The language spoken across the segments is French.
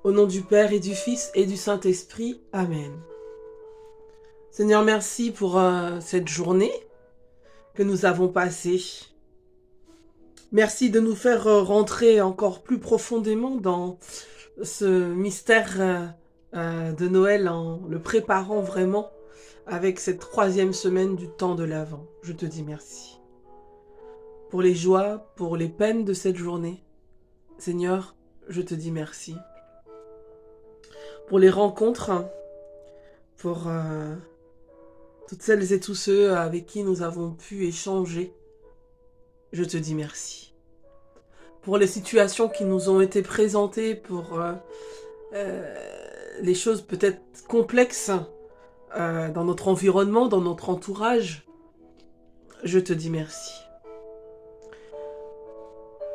Au nom du Père et du Fils et du Saint-Esprit. Amen. Seigneur, merci pour cette journée que nous avons passée. Merci de nous faire rentrer encore plus profondément dans ce mystère de Noël en le préparant vraiment avec cette 3e semaine du temps de l'Avent. Je te dis merci. Pour les joies, pour les peines de cette journée, Seigneur, je te dis merci. Pour les rencontres, pour toutes celles et tous ceux avec qui nous avons pu échanger, je te dis merci. Pour les situations qui nous ont été présentées, pour les choses peut-être complexes dans notre environnement, dans notre entourage, je te dis merci.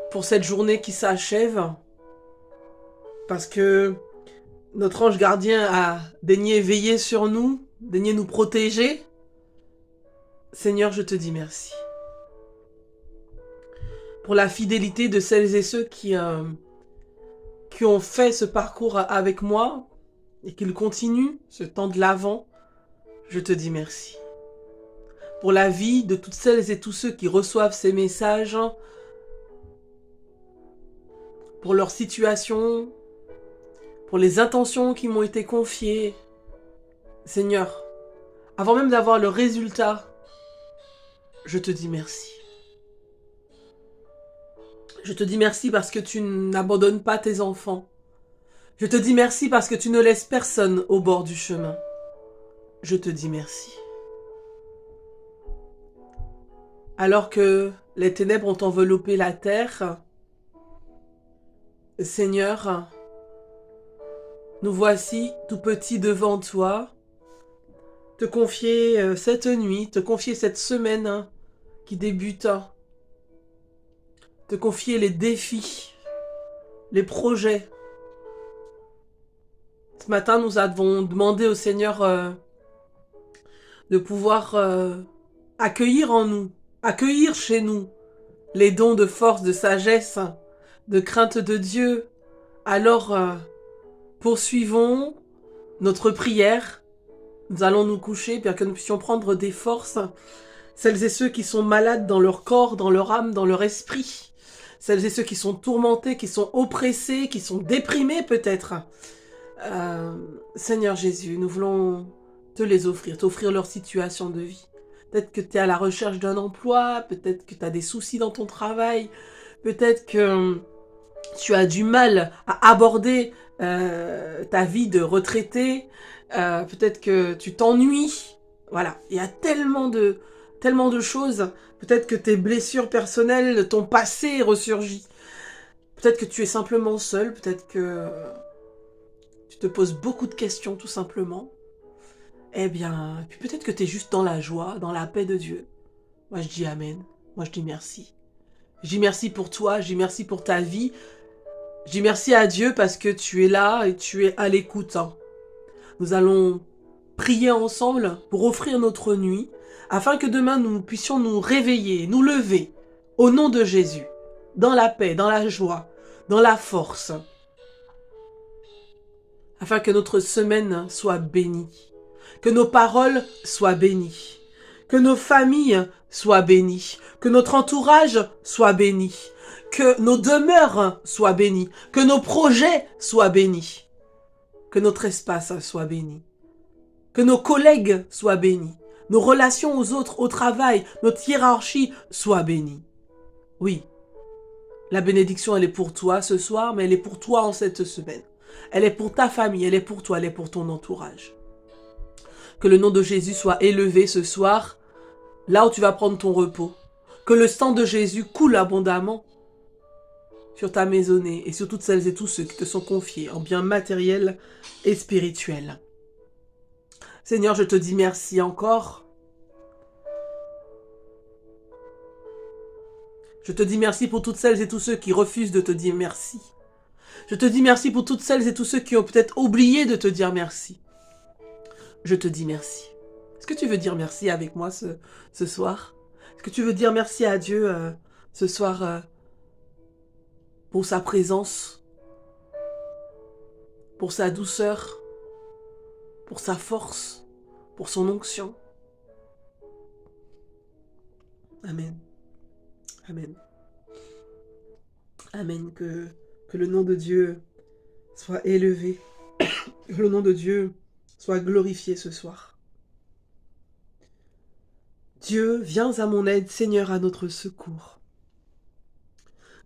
Pour cette journée qui s'achève, parce que notre ange gardien a daigné veiller sur nous, daigné nous protéger, Seigneur, je te dis merci. Pour la fidélité de celles et ceux qui ont fait ce parcours avec moi et qui le continuent, ce temps de l'Avent, je te dis merci. Pour la vie de toutes celles et tous ceux qui reçoivent ces messages, pour leur situation, pour les intentions qui m'ont été confiées, Seigneur, avant même d'avoir le résultat, je te dis merci. Je te dis merci parce que tu n'abandonnes pas tes enfants. Je te dis merci parce que tu ne laisses personne au bord du chemin. Je te dis merci. Alors que les ténèbres ont enveloppé la terre, Seigneur, nous voici tout petits devant toi, te confier cette nuit, te confier cette semaine qui débute, te confier les défis, les projets. Ce matin, nous avons demandé au Seigneur de pouvoir accueillir en nous, accueillir chez nous les dons de force, de sagesse, de crainte de Dieu. Alors, poursuivons notre prière. Nous allons nous coucher, bien que nous puissions prendre des forces. Celles et ceux qui sont malades dans leur corps, dans leur âme, dans leur esprit. Celles et ceux qui sont tourmentés, qui sont oppressés, qui sont déprimés peut-être. Seigneur Jésus, nous voulons te les offrir, t'offrir leur situation de vie. Peut-être que tu es à la recherche d'un emploi, peut-être que tu as des soucis dans ton travail, peut-être que tu as du mal à aborder ta vie de retraité, peut-être que tu t'ennuies. Voilà, il y a tellement de choses. Peut-être que tes blessures personnelles, ton passé ressurgit. Peut-être que tu es simplement seul, peut-être que tu te poses beaucoup de questions tout simplement. Eh bien, puis peut-être que tu es juste dans la joie, dans la paix de Dieu. Moi je dis Amen, moi je dis merci. Je dis merci pour toi, je dis merci pour ta vie. Je dis merci à Dieu parce que tu es là et tu es à l'écoute. Nous allons prier ensemble pour offrir notre nuit, afin que demain nous puissions nous réveiller, nous lever, au nom de Jésus, dans la paix, dans la joie, dans la force, afin que notre semaine soit bénie, que nos paroles soient bénies, que nos familles soient bénies, que notre entourage soit béni, que nos demeures soient bénies, que nos projets soient bénis, que notre espace soit béni, que nos collègues soient bénis, nos relations aux autres, au travail, notre hiérarchie soit bénie. Oui, la bénédiction, elle est pour toi ce soir, mais elle est pour toi en cette semaine. Elle est pour ta famille, elle est pour toi, elle est pour ton entourage. Que le nom de Jésus soit élevé ce soir, là où tu vas prendre ton repos. Que le sang de Jésus coule abondamment sur ta maisonnée et sur toutes celles et tous ceux qui te sont confiés en biens matériels et spirituels. Seigneur, je te dis merci encore. Je te dis merci pour toutes celles et tous ceux qui refusent de te dire merci. Je te dis merci pour toutes celles et tous ceux qui ont peut-être oublié de te dire merci. Je te dis merci. Est-ce que tu veux dire merci avec moi ce soir? Est-ce que tu veux dire merci à Dieu ce soir pour sa présence? pour sa douceur, pour sa force, pour son onction. Amen. Amen. Amen. Que le nom de Dieu soit élevé, que le nom de Dieu soit glorifié ce soir. Dieu, viens à mon aide, Seigneur, à notre secours.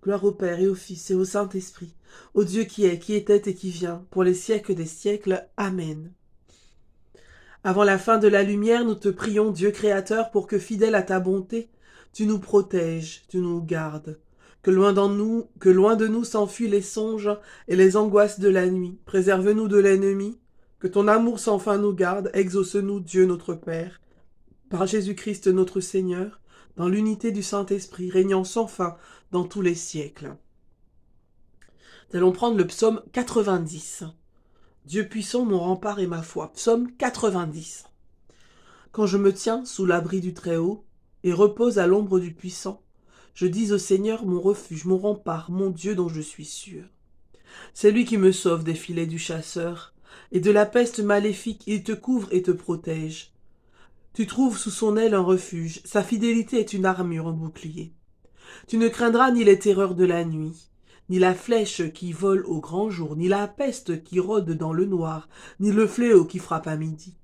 Gloire au Père et au Fils et au Saint-Esprit, au Dieu qui est, qui était et qui vient, pour les siècles des siècles. Amen. Avant la fin de la lumière, nous te prions, Dieu créateur, pour que, fidèle à ta bonté, tu nous protèges, tu nous gardes. Que loin de nous s'enfuient les songes et les angoisses de la nuit. Préserve-nous de l'ennemi. Que ton amour sans fin nous garde. Exauce-nous, Dieu notre Père. Par Jésus-Christ notre Seigneur, dans l'unité du Saint-Esprit, régnant sans fin dans tous les siècles. Nous allons prendre le psaume 90. Dieu puissant, mon rempart et ma foi. Psaume 90. Quand je me tiens sous l'abri du Très-Haut et repose à l'ombre du Puissant, je dis au Seigneur mon refuge, mon rempart, mon Dieu dont je suis sûr. C'est lui qui me sauve des filets du chasseur et de la peste maléfique. Il te couvre et te protège. Tu trouves sous son aile un refuge. Sa fidélité est une armure, un bouclier. Tu ne craindras ni les terreurs de la nuit, ni la flèche qui vole au grand jour, ni la peste qui rôde dans le noir, ni le fléau qui frappe à midi.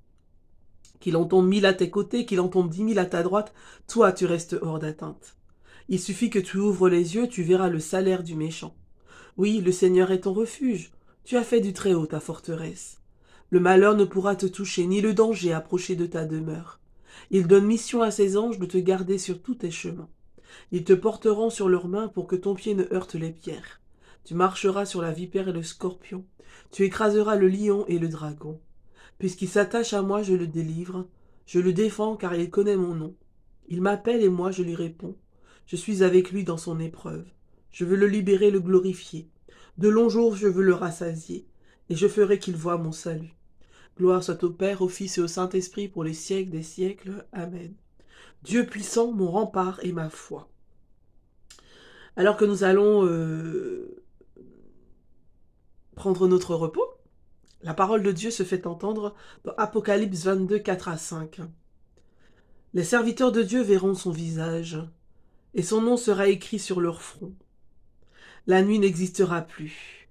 Qu'il en tombe 1000 à tes côtés, qu'il en tombe 10 000 à ta droite, toi tu restes hors d'atteinte. Il suffit que tu ouvres les yeux, tu verras le salaire du méchant. Oui, le Seigneur est ton refuge. Tu as fait du Très-Haut ta forteresse. Le malheur ne pourra te toucher, ni le danger approcher de ta demeure. Il donne mission à ses anges de te garder sur tous tes chemins. Ils te porteront sur leurs mains pour que ton pied ne heurte les pierres. Tu marcheras sur la vipère et le scorpion. Tu écraseras le lion et le dragon. Puisqu'il s'attache à moi, je le délivre. Je le défends car il connaît mon nom. Il m'appelle et moi je lui réponds. Je suis avec lui dans son épreuve. Je veux le libérer, le glorifier. De longs jours je veux le rassasier, et je ferai qu'il voie mon salut. Gloire soit au Père, au Fils et au Saint-Esprit pour les siècles des siècles. Amen. Dieu puissant, mon rempart et ma foi. Alors que nous allons prendre notre repos, la parole de Dieu se fait entendre dans Apocalypse 22, 4 à 5. Les serviteurs de Dieu verront son visage, et son nom sera écrit sur leur front. La nuit n'existera plus.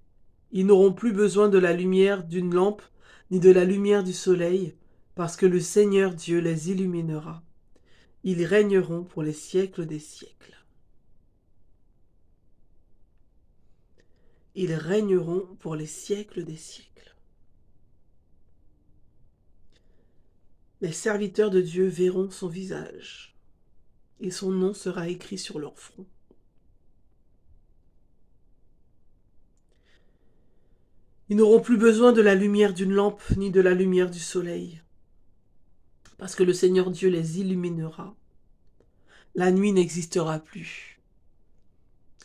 Ils n'auront plus besoin de la lumière d'une lampe, ni de la lumière du soleil, parce que le Seigneur Dieu les illuminera. Ils régneront pour les siècles des siècles. Ils régneront pour les siècles des siècles. Les serviteurs de Dieu verront son visage, et son nom sera écrit sur leur front. Ils n'auront plus besoin de la lumière d'une lampe, ni de la lumière du soleil, parce que le Seigneur Dieu les illuminera. La nuit n'existera plus.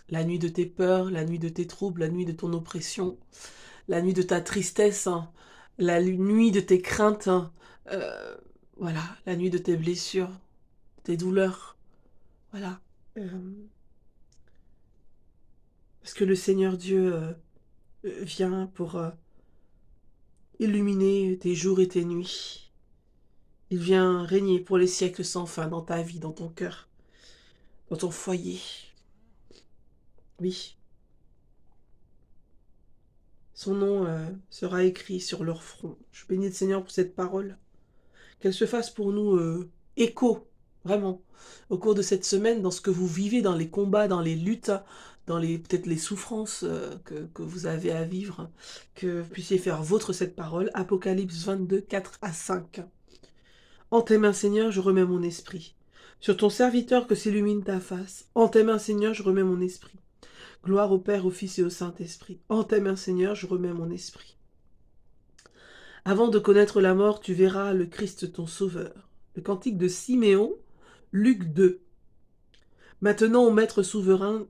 La nuit de tes peurs, la nuit de tes troubles, la nuit de ton oppression, la nuit de ta tristesse, la nuit de tes craintes, voilà, la nuit de tes blessures, tes douleurs, voilà. Parce que le Seigneur Dieu vient pour illuminer tes jours et tes nuits. Il vient régner pour les siècles sans fin dans ta vie, dans ton cœur, dans ton foyer. Oui. Son nom sera écrit sur leur front. Je bénis le Seigneur pour cette parole. Qu'elle se fasse pour nous écho, vraiment, au cours de cette semaine, dans ce que vous vivez, dans les combats, dans les luttes, dans peut-être les souffrances que vous avez à vivre, que vous puissiez faire vôtre cette parole. Apocalypse 22, 4 à 5. En tes mains, Seigneur, je remets mon esprit. Sur ton serviteur que s'illumine ta face. En tes mains, Seigneur, je remets mon esprit. Gloire au Père, au Fils et au Saint-Esprit. En tes mains, Seigneur, je remets mon esprit. Avant de connaître la mort, tu verras le Christ ton Sauveur. Le cantique de Siméon, Luc 2. Maintenant, ô Maître souverain,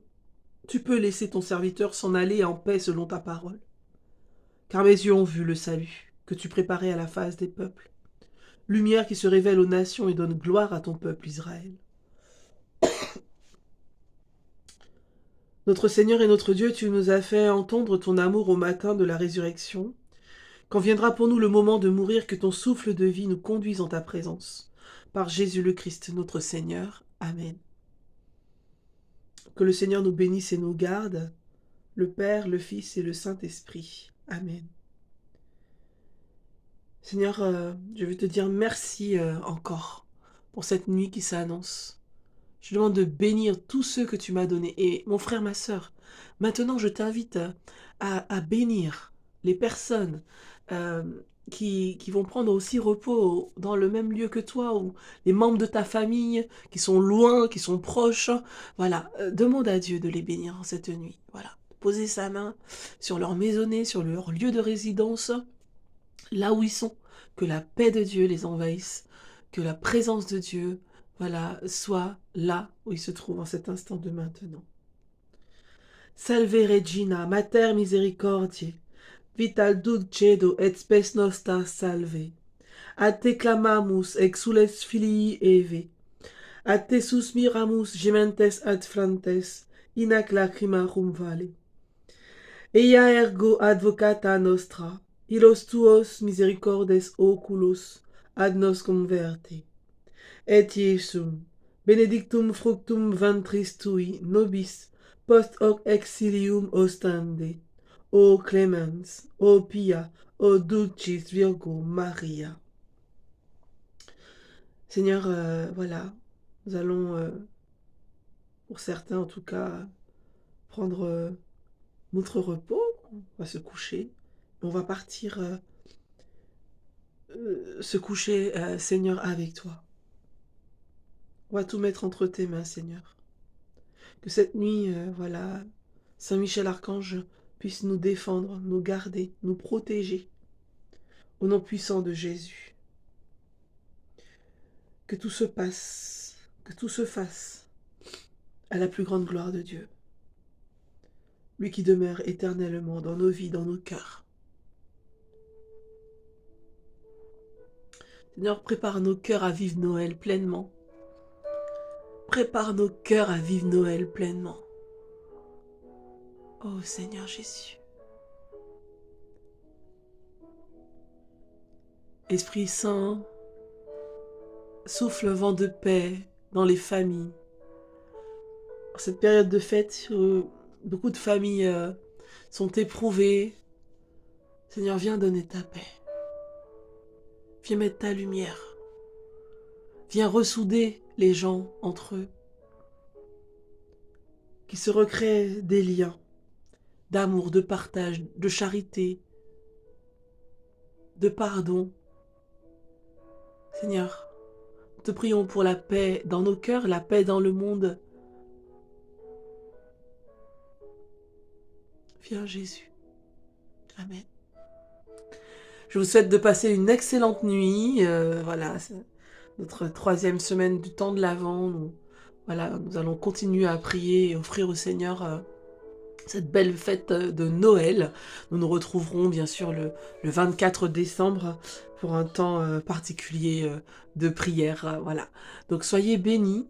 tu peux laisser ton serviteur s'en aller en paix selon ta parole. Car mes yeux ont vu le salut que tu préparais à la face des peuples. Lumière qui se révèle aux nations et donne gloire à ton peuple Israël. Notre Seigneur et notre Dieu, tu nous as fait entendre ton amour au matin de la résurrection, Quand viendra pour nous le moment de mourir, que ton souffle de vie nous conduise en ta présence. Par Jésus le Christ, notre Seigneur. Amen. Que le Seigneur nous bénisse et nous garde, le Père, le Fils et le Saint-Esprit. Amen. Seigneur, je veux te dire merci encore pour cette nuit qui s'annonce. Je demande de bénir tous ceux que tu m'as donnés. Et mon frère, ma sœur, maintenant je t'invite à bénir les personnes euh, qui vont prendre aussi repos dans le même lieu que toi, ou les membres de ta famille qui sont loin, qui sont proches. Voilà, demande à Dieu de les bénir en cette nuit. Voilà, poser sa main sur leur maisonnée, sur leur lieu de résidence, là où ils sont, que la paix de Dieu les envahisse, que la présence de Dieu, voilà, soit là où ils se trouvent en cet instant de maintenant. Salve Regina, Mater Misericordiae, vital dulcedo et spes nostra salve. A te clamamus exules filii Eve, a te suspiramus gementes ad flantes, in ac lacrimarum vale. Ea ergo advocata nostra, illos tuos misericordes oculos ad nos converte. Et Iesum, benedictum fructum ventris tui, nobis, post hoc exilium ostende. O clemens, o pia, o dulcis Virgo Maria. Seigneur, voilà, nous allons, pour certains en tout cas, prendre notre repos, on va se coucher, on va partir se coucher, Seigneur, avec toi. On va tout mettre entre tes mains, Seigneur. Que cette nuit, voilà, Saint Michel Archange puisse nous défendre, nous garder, nous protéger. Au nom puissant de Jésus. Que tout se passe, que tout se fasse à la plus grande gloire de Dieu. Lui qui demeure éternellement dans nos vies, dans nos cœurs. Seigneur, prépare nos cœurs à vivre Noël pleinement. Prépare nos cœurs à vivre Noël pleinement. Oh Seigneur Jésus. Esprit Saint, souffle vent de paix dans les familles. En cette période de fête, beaucoup de familles sont éprouvées. Seigneur, viens donner ta paix. Viens mettre ta lumière. Viens ressouder les gens entre eux. Qu'il se recrée des liens d'amour, de partage, de charité, de pardon. Seigneur, nous te prions pour la paix dans nos cœurs, la paix dans le monde. Viens Jésus. Amen. Je vous souhaite de passer une excellente nuit. Voilà, c'est notre 3e semaine du temps de l'Avent. Voilà, nous allons continuer à prier et offrir au Seigneur cette belle fête de Noël. Nous nous retrouverons bien sûr le 24 décembre pour un temps particulier de prière. Voilà. Donc soyez bénis,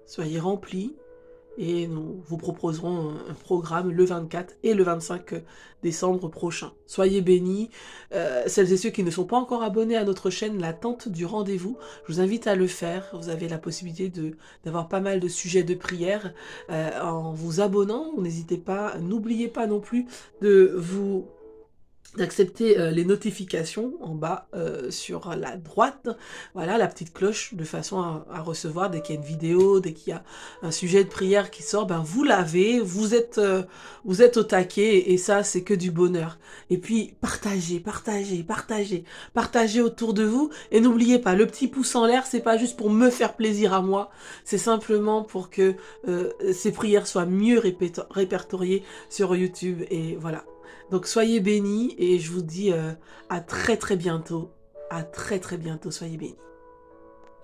soyez remplis. Et nous vous proposerons un programme le 24 et le 25 décembre prochain. Soyez bénis. Celles et ceux qui ne sont pas encore abonnés à notre chaîne La Tente du Rendez-vous, je vous invite à le faire. Vous avez la possibilité d'avoir pas mal de sujets de prière en vous abonnant. N'hésitez pas, n'oubliez pas non plus d'accepter les notifications en bas sur la droite, voilà, la petite cloche, de façon à recevoir dès qu'il y a une vidéo, dès qu'il y a un sujet de prière qui sort, ben vous l'avez, vous êtes au taquet, et ça c'est que du bonheur. Et puis partagez autour de vous, et n'oubliez pas, le petit pouce en l'air, c'est pas juste pour me faire plaisir à moi, c'est simplement pour que ces prières soient mieux répertoriées sur YouTube, et voilà. Donc soyez bénis et je vous dis à très très bientôt. À très très bientôt, soyez bénis.